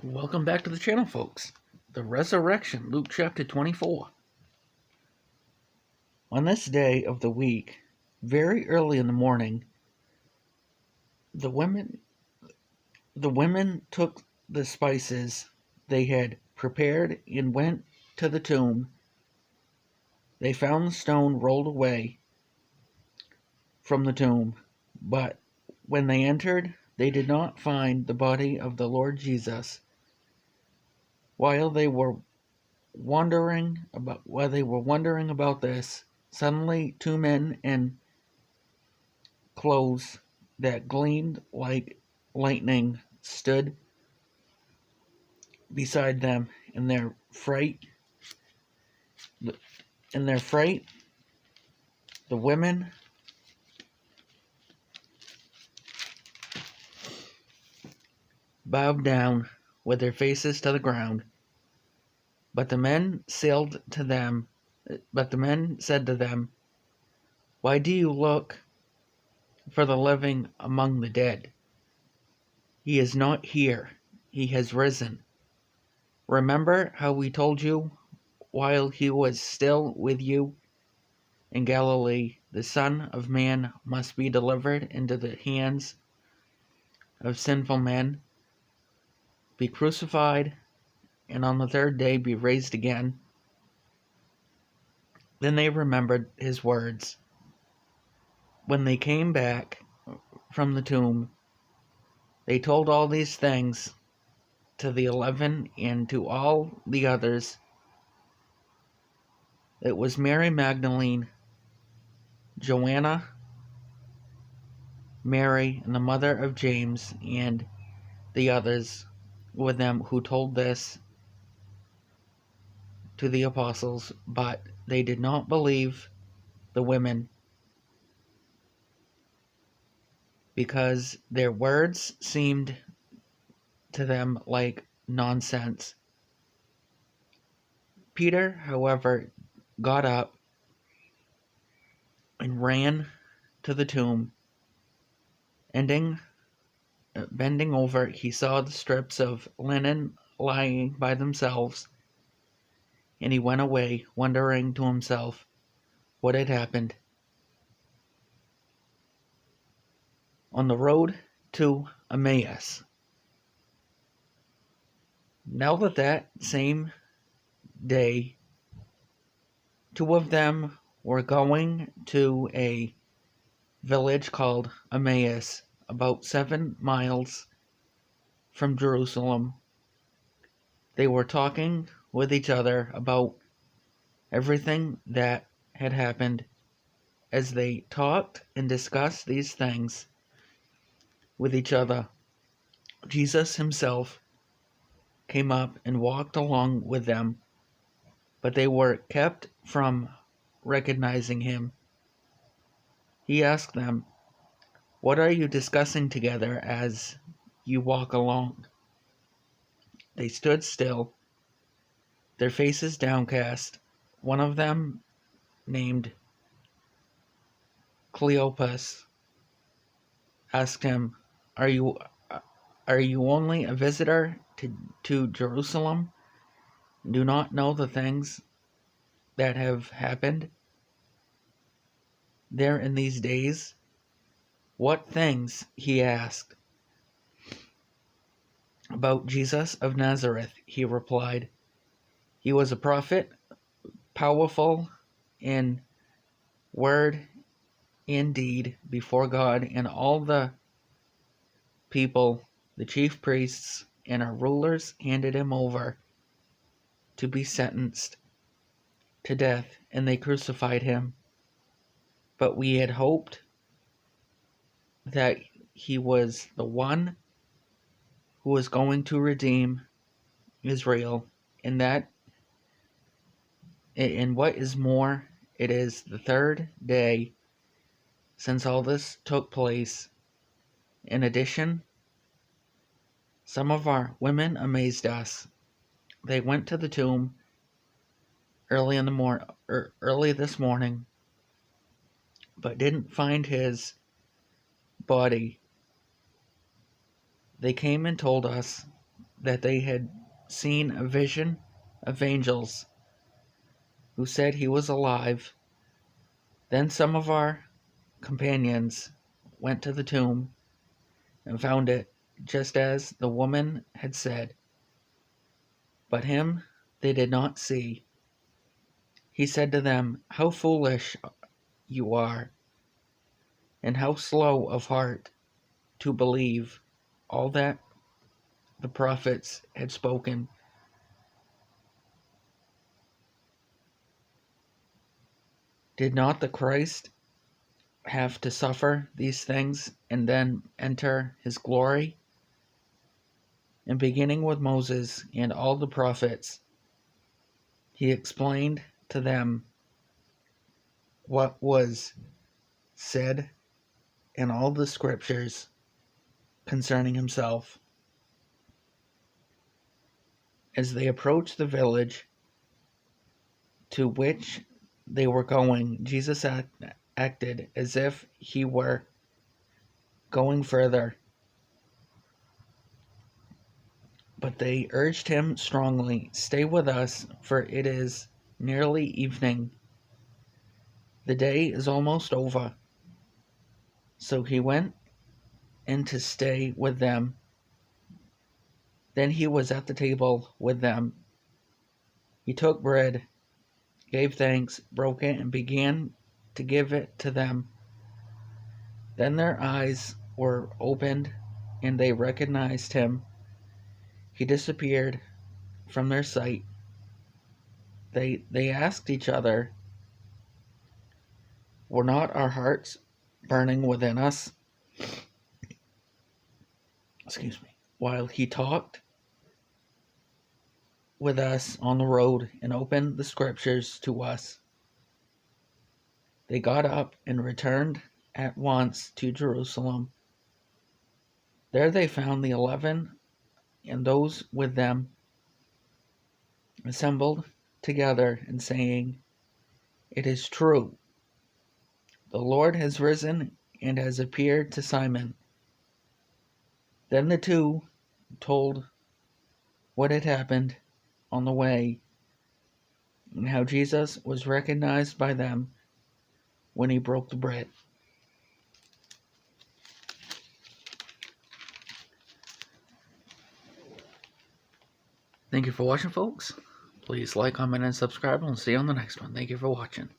Welcome back to the channel, folks. The resurrection, Luke chapter 24. On this day of the week, very early in the morning, the women took the spices they had prepared and went to the tomb. They found the stone rolled away from the tomb, but when they entered, they did not find the body of the Lord Jesus. While they were wondering about this, suddenly two men in clothes that gleamed like lightning stood beside them. In their fright, the women bowed down with their faces to the ground. But the men said to them, "Why do you look for the living among the dead? He is not here. He has risen. Remember how we told you while he was still with you in Galilee, the Son of Man must be delivered into the hands of sinful men, be crucified, and on the third day be raised again." Then they remembered his words. When they came back from the tomb, they told all these things to the 11 and to all the others. It was Mary Magdalene, Joanna, Mary, and the mother of James, and the others with them who told this to the apostles, but they did not believe the women, because their words seemed to them like nonsense. Peter, however, got up and ran to the tomb. Bending over, he saw the strips of linen lying by themselves, and he went away, wondering to himself what had happened. On the road to Emmaus. Now that same day, two of them were going to a village called Emmaus, about 7 miles from Jerusalem. They were talking with each other about everything that had happened. As they talked and discussed these things with each other, Jesus himself came up and walked along with them, but they were kept from recognizing him. He asked them, "What are you discussing together as you walk along?" They stood still, their faces downcast. One of them, named Cleopas, asked him, "Are you only a visitor to Jerusalem? Do not know the things that have happened there in these days?" "What things?" he asked. "About Jesus of Nazareth," he replied. "He was a prophet, powerful in word and deed before God and all the people. The chief priests and our rulers handed him over to be sentenced to death, and they crucified him. But we had hoped that he was the one who was going to redeem Israel, and what is more, it is the third day since all this took place. In addition, some of our women amazed us. They went to the tomb early this morning, but didn't find his body. They came and told us that they had seen a vision of angels who said he was alive. Then some of our companions went to the tomb and found it just as the woman had said, but him they did not see. He said to them, "How foolish you are, and how slow of heart to believe all that the prophets had spoken. Did not the Christ have to suffer these things and then enter his glory?" And beginning with Moses and all the prophets, he explained to them what was said in all the scriptures concerning himself. As they approached the village to which they were going, Jesus acted as if he were going further, but they urged him strongly, "Stay with us, for it is nearly evening. The day is almost over." So he went in to stay with them. Then he was at the table with them. He took bread, gave thanks, broke it, and began to give it to them. Then their eyes were opened, and they recognized him. He disappeared from their sight. They asked each other, "Were not our hearts burning within us," while he talked with us on the road and opened the scriptures to us? They got up and returned at once to Jerusalem. There they found the 11 and those with them assembled together and saying, "It is true, the Lord has risen and has appeared to Simon." Then the two told what had happened on the way and how Jesus was recognized by them when he broke the bread. Thank you for watching, folks. Please like, comment, and subscribe, and we'll see you on the next one. Thank you for watching.